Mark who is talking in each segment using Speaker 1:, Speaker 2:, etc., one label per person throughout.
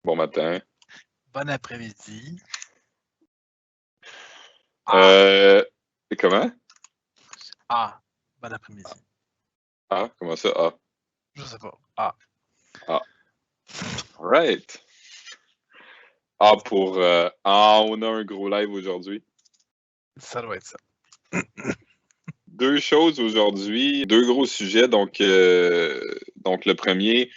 Speaker 1: Bon matin.
Speaker 2: Bon après-midi.
Speaker 1: Comment?
Speaker 2: Bon après-midi.
Speaker 1: Comment ça?
Speaker 2: Je sais pas.
Speaker 1: Alright. On a un gros live aujourd'hui.
Speaker 2: Ça doit être ça.
Speaker 1: Deux choses aujourd'hui, deux gros sujets. Donc le premier,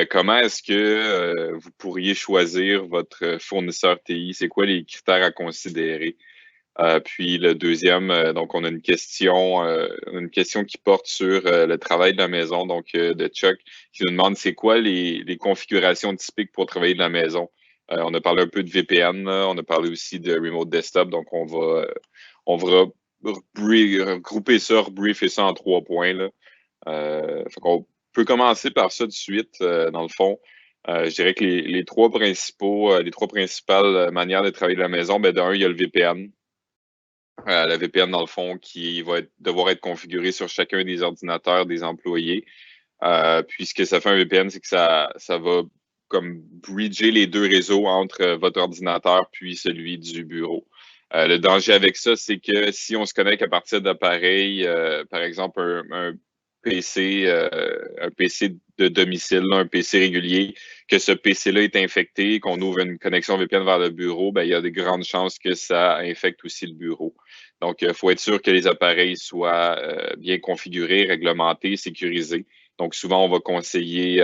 Speaker 1: comment est-ce que vous pourriez choisir votre fournisseur TI? C'est quoi les critères à considérer? Puis le deuxième, donc on a une question qui porte sur le travail de la maison, donc de Chuck, qui nous demande c'est quoi les configurations typiques pour travailler de la maison. On a parlé un peu de VPN, là, on a parlé aussi de Remote Desktop, donc on va regrouper ça, rebriefer ça en 3 points, là. Fait qu'on peut commencer par ça de suite, dans le fond. Je dirais que les trois principales manières de travailler de la maison, ben d'un, il y a le VPN. La VPN, dans le fond, qui va devoir être configurée sur chacun des ordinateurs des employés. Puis ce que ça fait un VPN, c'est que ça va comme bridger les deux réseaux entre votre ordinateur puis celui du bureau. Le danger avec ça, c'est que si on se connecte à partir d'appareils, par exemple un PC de domicile, là, un PC régulier, que ce PC-là est infecté, qu'on ouvre une connexion VPN vers le bureau, ben, il y a de grandes chances que ça infecte aussi le bureau. Donc, il faut être sûr que les appareils soient bien configurés, réglementés, sécurisés. Donc, souvent, on va conseiller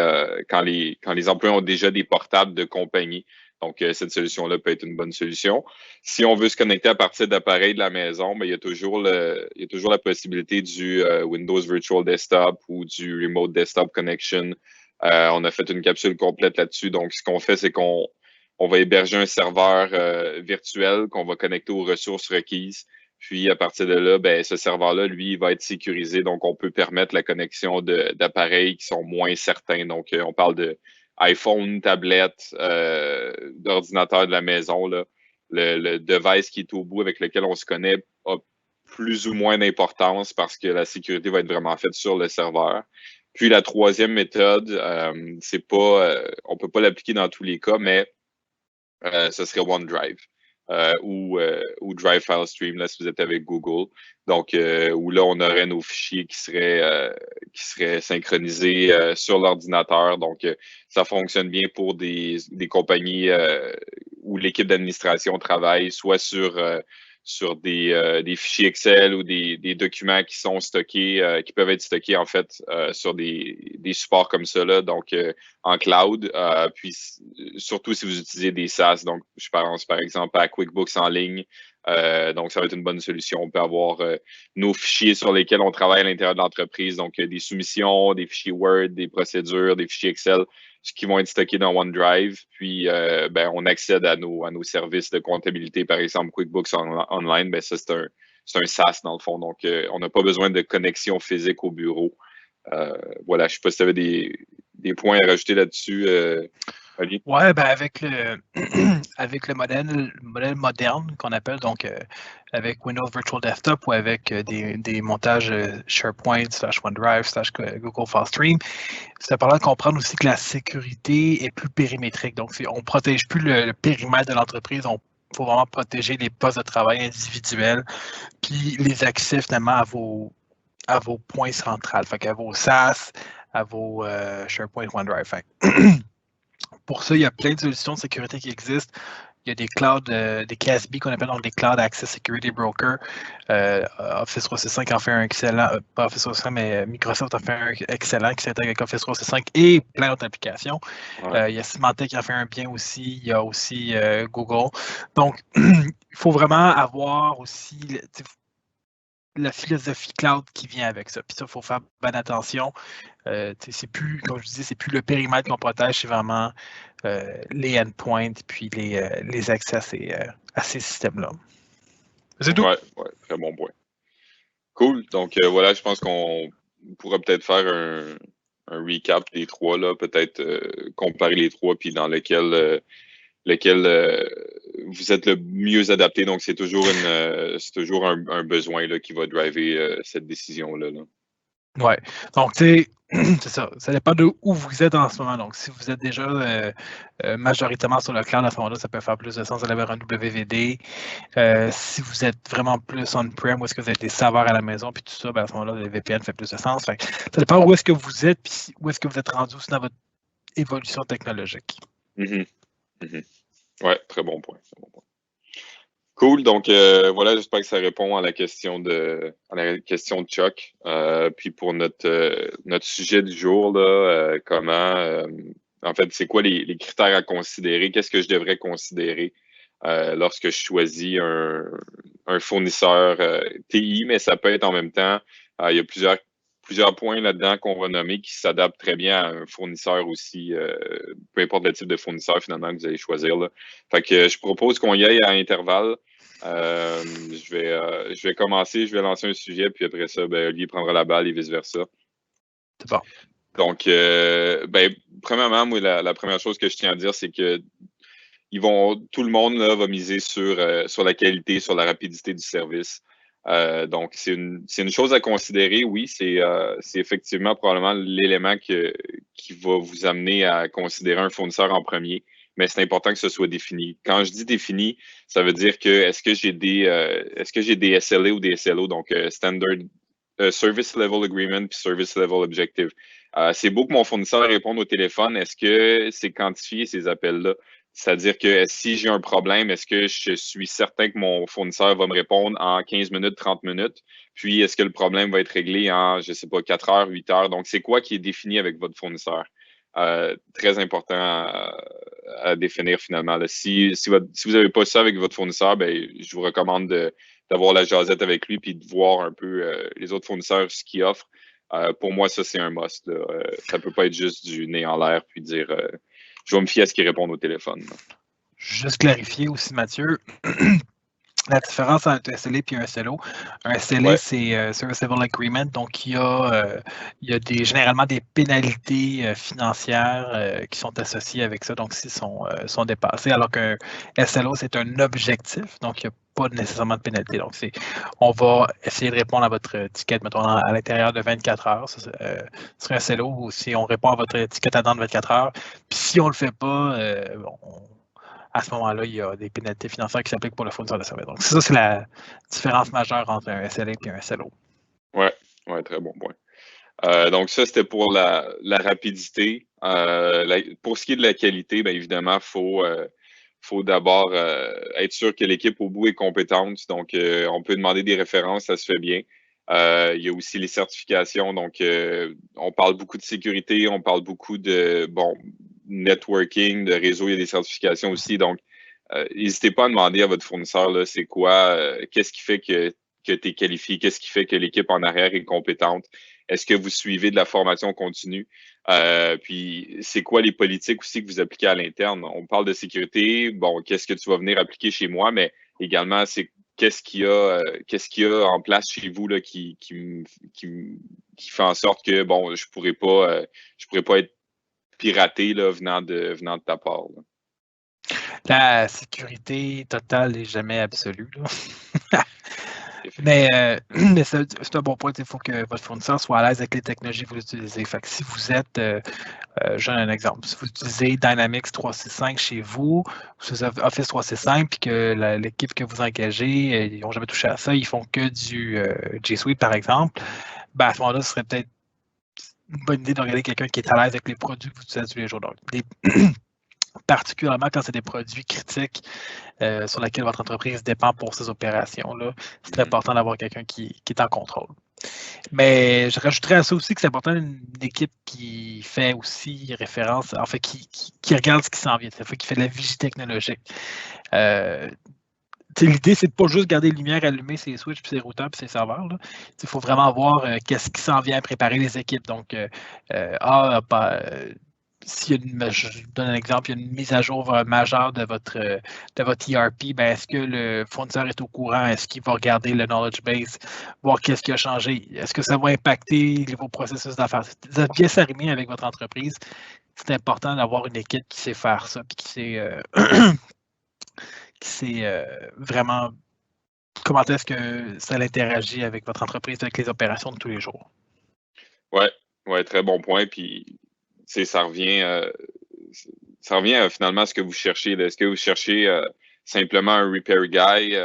Speaker 1: quand les employés ont déjà des portables de compagnie. Donc, cette solution-là peut être une bonne solution. Si on veut se connecter à partir d'appareils de la maison, ben, il y a toujours la possibilité du Windows Virtual Desktop ou du Remote Desktop Connection. On a fait une capsule complète là-dessus. Donc, ce qu'on fait, c'est qu'on va héberger un serveur virtuel qu'on va connecter aux ressources requises. Puis, à partir de là, ben, ce serveur-là, lui, il va être sécurisé. Donc, on peut permettre la connexion d'appareils qui sont moins certains. Donc, on parle de iPhone, tablette, d'ordinateur de la maison, là. Le device qui est au bout avec lequel on se connaît a plus ou moins d'importance parce que la sécurité va être vraiment faite sur le serveur. Puis, la troisième méthode, on peut pas l'appliquer dans tous les cas, mais ce serait OneDrive. Ou Drive File Stream, là, si vous êtes avec Google. Donc, où là, on aurait nos fichiers qui seraient synchronisés sur l'ordinateur. Donc, ça fonctionne bien pour des compagnies où l'équipe d'administration travaille, soit sur des fichiers Excel ou des documents qui sont stockés, qui peuvent être stockés en fait sur des supports comme ça, là, donc en cloud. Puis surtout si vous utilisez des SaaS, donc je pense par exemple à QuickBooks en ligne. Donc, ça va être une bonne solution. On peut avoir nos fichiers sur lesquels on travaille à l'intérieur de l'entreprise, donc des soumissions, des fichiers Word, des procédures, des fichiers Excel, qui vont être stockés dans OneDrive. Puis, ben, on accède à nos services de comptabilité, par exemple QuickBooks Online. Ben, ça, c'est un SaaS dans le fond. Donc, on n'a pas besoin de connexion physique au bureau. Voilà, je ne sais pas si tu avais des points à rajouter là-dessus, Oli.
Speaker 2: Ouais, ben avec le modèle moderne qu'on appelle, donc avec Windows Virtual Desktop ou avec des montages SharePoint / OneDrive / Google File Stream, c'est important de comprendre aussi que la sécurité est plus périmétrique. Donc, on ne protège plus le périmètre de l'entreprise, il faut vraiment protéger les postes de travail individuels, puis les accès finalement à vos points centrales, fait à vos SaaS, à vos SharePoint, OneDrive. Pour ça, il y a plein de solutions de sécurité qui existent. Il y a des clouds, des CASB qu'on appelle donc des Cloud Access Security Broker. Office 365 en fait un excellent, pas Office 365, mais Microsoft en fait un excellent qui s'intègre avec Office 365 et plein d'autres applications.
Speaker 1: Ouais.
Speaker 2: Il y a Symantec qui en fait un bien aussi. Il y a aussi Google. Donc, il faut vraiment avoir aussi la philosophie cloud qui vient avec ça. Puis ça, il faut faire bonne attention. C'est plus, comme je disais, c'est plus le périmètre qu'on protège, c'est vraiment les endpoints puis les accès à ces systèmes-là. C'est tout.
Speaker 1: Ouais, très bon point. Cool. Donc, voilà, je pense qu'on pourra peut-être faire un recap des trois, là, peut-être comparer les trois, puis dans lequel vous êtes le mieux adapté. Donc, c'est toujours un besoin là, qui va driver cette décision-là. Là.
Speaker 2: Ouais. Donc, tu sais, c'est ça. Ça dépend de où vous êtes en ce moment. Donc, si vous êtes déjà majoritairement sur le cloud, à ce moment-là, ça peut faire plus de sens d'aller vers un WVD. Si vous êtes vraiment plus on-prem, où est-ce que vous avez des serveurs à la maison, puis tout ça, ben à ce moment-là, le VPN fait plus de sens. Fait que ça dépend où est-ce que vous êtes, puis où est-ce que vous êtes rendu aussi dans votre évolution technologique.
Speaker 1: Mhm. Mhm. Ouais, très bon point. Très bon point. Cool. Donc, voilà, j'espère que ça répond à la question de Chuck. Puis pour notre sujet du jour, là, en fait, c'est quoi les critères à considérer? Qu'est-ce que je devrais considérer lorsque je choisis un fournisseur TI, mais ça peut être en même temps, il y a plusieurs points là-dedans qu'on va nommer qui s'adaptent très bien à un fournisseur aussi, peu importe le type de fournisseur finalement que vous allez choisir, là. Fait que je propose qu'on y aille à intervalles. Je vais commencer, je vais lancer un sujet, puis après ça, ben, Olivier prendra la balle et vice-versa.
Speaker 2: C'est bon.
Speaker 1: Donc, premièrement, moi, la première chose que je tiens à dire, c'est que tout le monde là, va miser sur la qualité, sur la rapidité du service. Donc, c'est une chose à considérer, oui. C'est effectivement probablement l'élément qui va vous amener à considérer un fournisseur en premier, mais c'est important que ce soit défini. Quand je dis défini, ça veut dire que est-ce que j'ai des SLA ou des SLO, donc Standard Service Level Agreement puis Service Level Objective. C'est beau que mon fournisseur réponde au téléphone. Est-ce que c'est quantifié ces appels-là? C'est-à-dire que si j'ai un problème, est-ce que je suis certain que mon fournisseur va me répondre en 15 minutes, 30 minutes? Puis, est-ce que le problème va être réglé en, je sais pas, 4 heures, 8 heures? Donc, c'est quoi qui est défini avec votre fournisseur? Très important à définir finalement. Là. Si vous n'avez pas ça avec votre fournisseur, ben, je vous recommande d'avoir la jasette avec lui puis de voir un peu les autres fournisseurs ce qu'ils offrent. Pour moi, ça, c'est un must. Ça peut pas être juste du nez en l'air puis dire je vais me fier à ce qu'ils répondent au téléphone.
Speaker 2: Juste clarifier aussi, Mathieu, la différence entre un SLA et un SLO. Un SLA,
Speaker 1: Ouais.
Speaker 2: c'est Service Level Agreement, donc il y a généralement des pénalités financières qui sont associées avec ça, donc s'ils sont dépassés, alors qu'un SLO, c'est un objectif, donc il n'y a pas nécessairement de pénalité. Donc, on va essayer de répondre à votre ticket, mettons, à l'intérieur de 24 heures. Ça serait un SLO, ou si on répond à votre ticket dans 24 heures, puis si on ne le fait pas, à ce moment-là, il y a des pénalités financières qui s'appliquent pour le fournisseur de service. Donc, ça, c'est la différence majeure entre un SLA et un SLO.
Speaker 1: Ouais, très bon point. Donc, ça, c'était pour la rapidité. Pour ce qui est de la qualité, bien évidemment, faut d'abord être sûr que l'équipe au bout est compétente. Donc, on peut demander des références, ça se fait bien. Il y a aussi les certifications. Donc, on parle beaucoup de sécurité, on parle beaucoup de networking, de réseau, il y a des certifications aussi. Donc, n'hésitez pas à demander à votre fournisseur, là, c'est quoi, qu'est-ce qui fait que tu es qualifié, qu'est-ce qui fait que l'équipe en arrière est compétente. Est-ce que vous suivez de la formation continue? Puis, c'est quoi les politiques aussi que vous appliquez à l'interne? On parle de sécurité. Bon, qu'est-ce que tu vas venir appliquer chez moi? Mais également, c'est qu'est-ce qu'il y a en place chez vous là, qui fait en sorte que, bon, je pourrais pas être piraté là, venant de ta part. Là.
Speaker 2: La sécurité totale n'est jamais absolue. Mais c'est un bon point. Il faut que votre fournisseur soit à l'aise avec les technologies que vous utilisez. Fait que si vous êtes, je donne un exemple, si vous utilisez Dynamics 365 chez vous, vous avez Office 365, puis que l'équipe que vous engagez, ils n'ont jamais touché à ça, ils font que du G Suite, par exemple, ben à ce moment-là, ce serait peut-être une bonne idée de regarder quelqu'un qui est à l'aise avec les produits que vous utilisez tous les jours. Donc, particulièrement quand c'est des produits critiques sur lesquels votre entreprise dépend pour ces opérations-là, c'est important d'avoir quelqu'un qui est en contrôle. Mais je rajouterais à ça aussi que c'est important une équipe qui fait aussi référence, en fait, qui regarde ce qui s'en vient, qui fait de la vigie technologique. L'idée, c'est de pas juste garder les lumières allumées, ses switches, puis ses routeurs, puis ses serveurs. Il faut vraiment voir qu'est-ce qui s'en vient, préparer les équipes. Donc, je donne un exemple, il y a une mise à jour majeure de votre ERP, ben, est-ce que le fournisseur est au courant? Est-ce qu'il va regarder le knowledge base, voir qu'est-ce qui a changé? Est-ce que ça va impacter vos processus d'affaires? Vous êtes bien s'arrimer avec votre entreprise. C'est important d'avoir une équipe qui sait faire ça, puis qui sait vraiment comment est-ce que ça interagit avec votre entreprise, avec les opérations de tous les jours.
Speaker 1: Ouais, Ouais, très bon point. Puis, ça revient finalement à ce que vous cherchez. Est-ce que vous cherchez simplement un repair guy,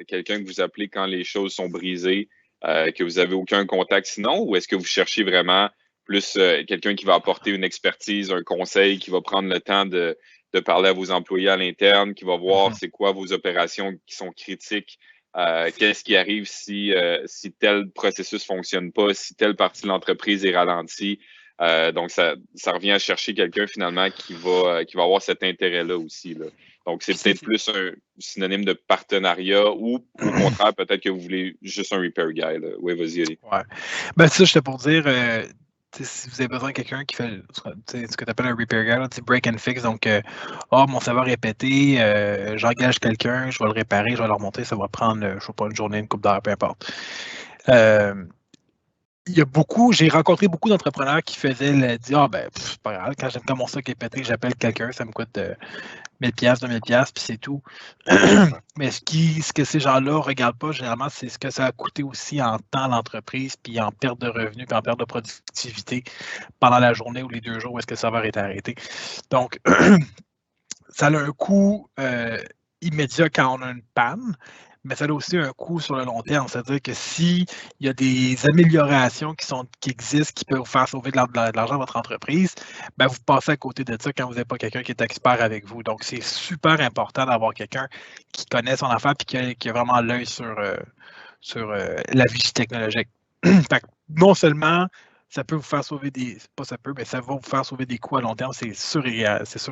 Speaker 1: quelqu'un que vous appelez quand les choses sont brisées, que vous n'avez aucun contact sinon, ou est-ce que vous cherchez vraiment plus quelqu'un qui va apporter une expertise, un conseil, qui va prendre le temps de parler à vos employés à l'interne, qui va voir c'est quoi vos opérations qui sont critiques, qu'est-ce qui arrive si tel processus ne fonctionne pas, si telle partie de l'entreprise est ralentie. Donc, ça revient à chercher quelqu'un finalement qui va avoir cet intérêt-là aussi. Là. Donc, c'est peut-être plus un synonyme de partenariat ou au contraire, peut-être que vous voulez juste un repair guy. Là. Oui, vas-y, allez.
Speaker 2: Ouais. Ben, ça, j'étais pour dire, si vous avez besoin de quelqu'un qui fait ce que tu appelles un repair guy, là, break and fix, donc, mon serveur est pété, j'engage quelqu'un, je vais le réparer, je vais le remonter, ça va prendre, je ne sais pas, une journée, une couple d'heures, peu importe. Il y a j'ai rencontré beaucoup d'entrepreneurs qui faisaient dire, c'est pas grave, quand mon stock est pété, j'appelle quelqu'un, ça me coûte 1000$, 2000$, puis c'est tout. Mais ce que ces gens-là ne regardent pas, généralement, c'est ce que ça a coûté aussi en temps à l'entreprise, puis en perte de revenus, puis en perte de productivité pendant la journée ou les 2 jours où est-ce que le serveur est arrêté. Donc, ça a un coût immédiat quand on a une panne, mais ça a aussi un coût sur le long terme. C'est-à-dire que s'il y a des améliorations qui existent, qui peuvent vous faire sauver de l'argent à votre entreprise, ben vous passez à côté de ça quand vous n'avez pas quelqu'un qui est expert avec vous. Donc, c'est super important d'avoir quelqu'un qui connaît son affaire et qui a vraiment l'œil sur la vigie technologique. Fait que non seulement ça peut vous faire sauver mais ça va vous faire sauver des coûts à long terme, c'est sûr et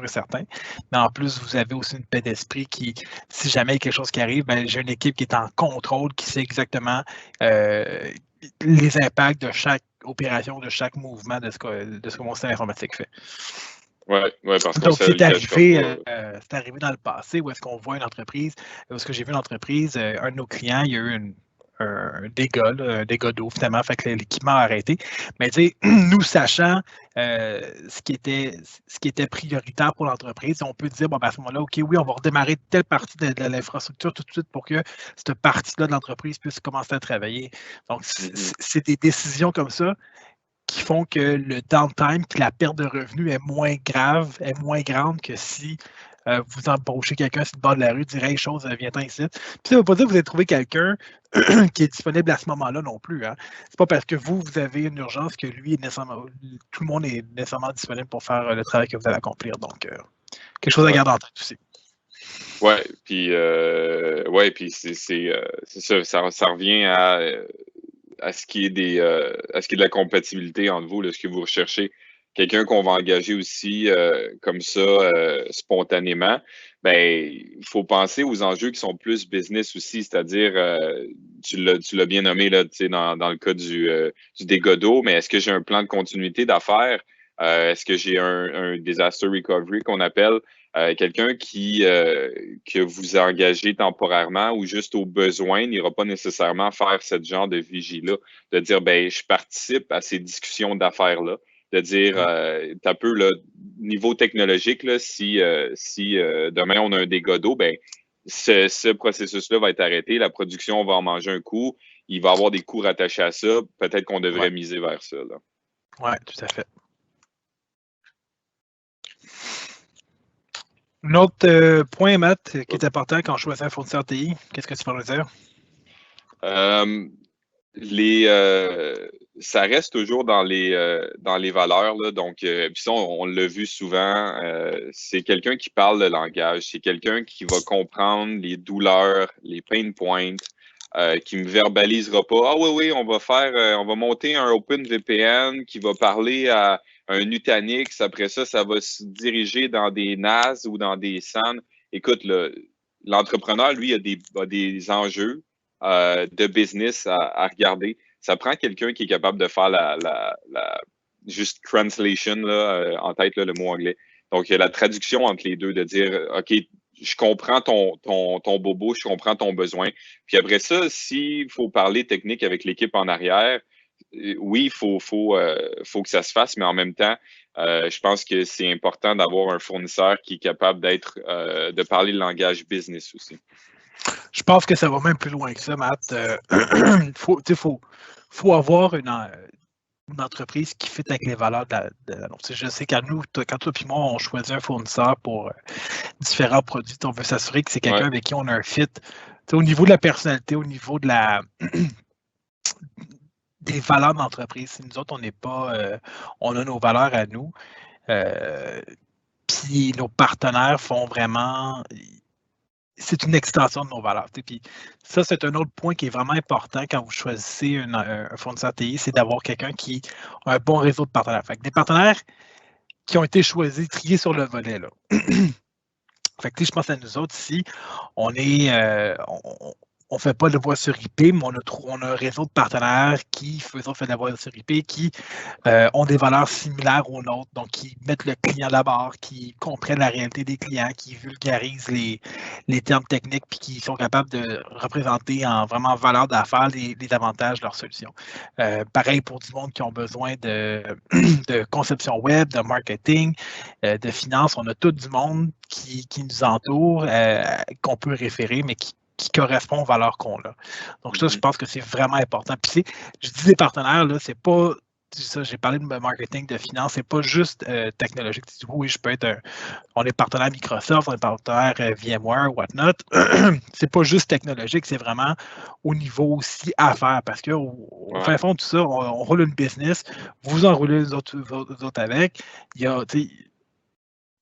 Speaker 2: certain. Mais en plus, vous avez aussi une paix d'esprit qui, si jamais il y a quelque chose qui arrive, ben, j'ai une équipe qui est en contrôle, qui sait exactement les impacts de chaque opération, de chaque mouvement de ce que mon système informatique fait.
Speaker 1: Ouais, parce que
Speaker 2: donc, c'est arrivé dans le passé où est-ce qu'on voit une entreprise, où est-ce que j'ai vu une entreprise, un de nos clients, il y a eu un dégât d'eau, finalement, fait que l'équipement a arrêté. Mais tu sais, nous sachant ce qui était prioritaire pour l'entreprise, on peut dire, à ce moment-là, OK, oui, on va redémarrer telle partie de l'infrastructure tout de suite pour que cette partie-là de l'entreprise puisse commencer à travailler. Donc, c'est des décisions comme ça qui font que le downtime, puis la perte de revenus est moins grande que si vous embauchez quelqu'un sur le bord de la rue, direz chose, viens-t'en ici. Puis ça ne veut pas dire que vous allez trouver quelqu'un qui est disponible à ce moment-là non plus. Hein. C'est pas parce que vous avez une urgence que lui est nécessairement, tout le monde est nécessairement disponible pour faire le travail que vous allez accomplir. Donc, quelque chose à garder en tête aussi.
Speaker 1: Ouais, puis c'est ça, ça revient à ce qui est de la compatibilité entre vous, là, ce que vous recherchez. Quelqu'un qu'on va engager aussi comme ça spontanément, ben il faut penser aux enjeux qui sont plus business aussi, c'est-à-dire tu l'as bien nommé là, dans le cas du dégât d'eau, mais est-ce que j'ai un plan de continuité d'affaires? Est-ce que j'ai un disaster recovery qu'on appelle? Quelqu'un que vous engagez temporairement ou juste au besoin n'ira pas nécessairement faire ce genre de vigie-là, de dire, ben, je participe à ces discussions d'affaires-là, de dire, t'as peu, là, niveau technologique, là, si demain on a un dégât d'eau, ben, ce processus-là va être arrêté, la production va en manger un coup, il va y avoir des coûts rattachés à ça, peut-être qu'on devrait miser vers ça.
Speaker 2: Oui, tout à fait. Un autre point, Matt, qui est important quand on choisit un fournisseur TI, qu'est-ce que tu peux nous dire?
Speaker 1: Ça reste toujours dans les valeurs, là, donc puis ça, on l'a vu souvent, c'est quelqu'un qui parle le langage, c'est quelqu'un qui va comprendre les douleurs, les pain points, qui me verbalisera pas. Ah oui, on va monter un OpenVPN qui va parler à un Nutanix. Après ça, ça va se diriger dans des NAS ou dans des SAN. Écoute, l'entrepreneur, lui, a des enjeux de business à regarder. Ça prend quelqu'un qui est capable de faire la juste translation là, en tête, là, le mot anglais. Donc, il y a la traduction entre les deux, de dire OK, je comprends ton bobo, je comprends ton besoin. Puis après ça, s'il faut parler technique avec l'équipe en arrière, oui, il faut que ça se fasse, mais en même temps, je pense que c'est important d'avoir un fournisseur qui est capable de parler le langage business aussi.
Speaker 2: Je pense que ça va même plus loin que ça, Matt. Il faut avoir une entreprise qui fit avec les valeurs de l'annonce. Je sais qu'à nous, quand toi et moi, on choisit un fournisseur pour différents produits, on veut s'assurer que c'est quelqu'un avec qui on a un fit. Au niveau de la personnalité, au niveau de des valeurs d'entreprise. Si nous autres, on n'est pas, on a nos valeurs à nous. Puis nos partenaires font vraiment, c'est une extension de nos valeurs. Puis ça, c'est un autre point qui est vraiment important quand vous choisissez un fournisseur TI, c'est d'avoir quelqu'un qui a un bon réseau de partenaires. Fait que des partenaires qui ont été choisis, triés sur le volet. Là. Fait que, je pense à nous autres ici, on est, on fait pas de voix sur IP, mais on a un réseau de partenaires qui fait de la voix sur IP, qui ont des valeurs similaires aux nôtres, donc qui mettent le client d'abord, qui comprennent la réalité des clients, qui vulgarisent les termes techniques, puis qui sont capables de représenter en vraiment valeur d'affaires les avantages de leur solution. Pareil pour du monde qui ont besoin de conception web, de marketing, de finance. On a tout du monde qui nous entoure, qu'on peut référer, mais qui correspond aux valeurs qu'on a. Donc, ça, je pense que c'est vraiment important. Puis, je dis des partenaires, là, c'est pas ça, j'ai parlé de marketing, de finance, c'est pas juste technologique. Tu dis, oui, je peux être on est partenaire Microsoft, on est partenaire VMware, whatnot. C'est pas juste technologique, c'est vraiment au niveau aussi affaires, parce qu'au fin fond de tout ça, on roule une business, vous en roulez les autres avec. Il y a,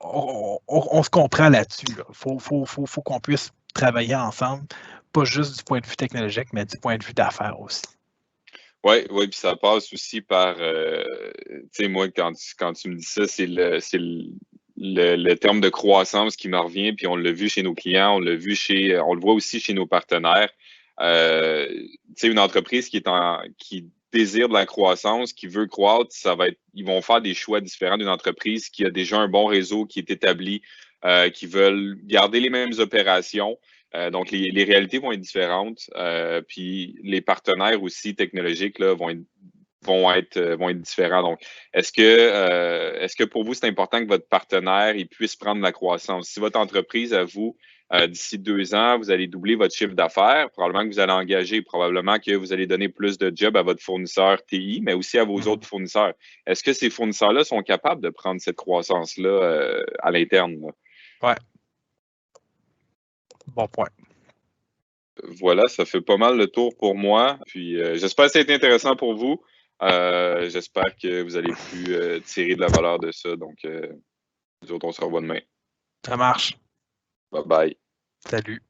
Speaker 2: on se comprend là-dessus. Il faut qu'on puisse travailler ensemble, pas juste du point de vue technologique, mais du point de vue d'affaires aussi.
Speaker 1: Oui, puis ça passe aussi par, tu sais, moi, quand tu me dis ça, c'est le terme de croissance qui me revient, puis on l'a vu chez nos clients, on le voit aussi chez nos partenaires. Tu sais, une entreprise qui désire de la croissance, qui veut croître, ils vont faire des choix différents d'une entreprise qui a déjà un bon réseau qui est établi, qui veulent garder les mêmes opérations. Donc, les réalités vont être différentes. Puis les partenaires aussi technologiques là, vont être différents. Donc, est-ce que pour vous, c'est important que votre partenaire il puisse prendre la croissance? Si votre entreprise, à vous, d'ici 2 ans, vous allez doubler votre chiffre d'affaires, probablement que vous allez engager, probablement que vous allez donner plus de jobs à votre fournisseur TI, mais aussi à vos autres fournisseurs. Est-ce que ces fournisseurs-là sont capables de prendre cette croissance-là à l'interne?
Speaker 2: Ouais. Bon point.
Speaker 1: Voilà, ça fait pas mal le tour pour moi. Puis j'espère que ça a été intéressant pour vous. J'espère que vous allez pu tirer de la valeur de ça. Donc, nous autres, on se revoit demain.
Speaker 2: Ça marche.
Speaker 1: Bye bye.
Speaker 2: Salut.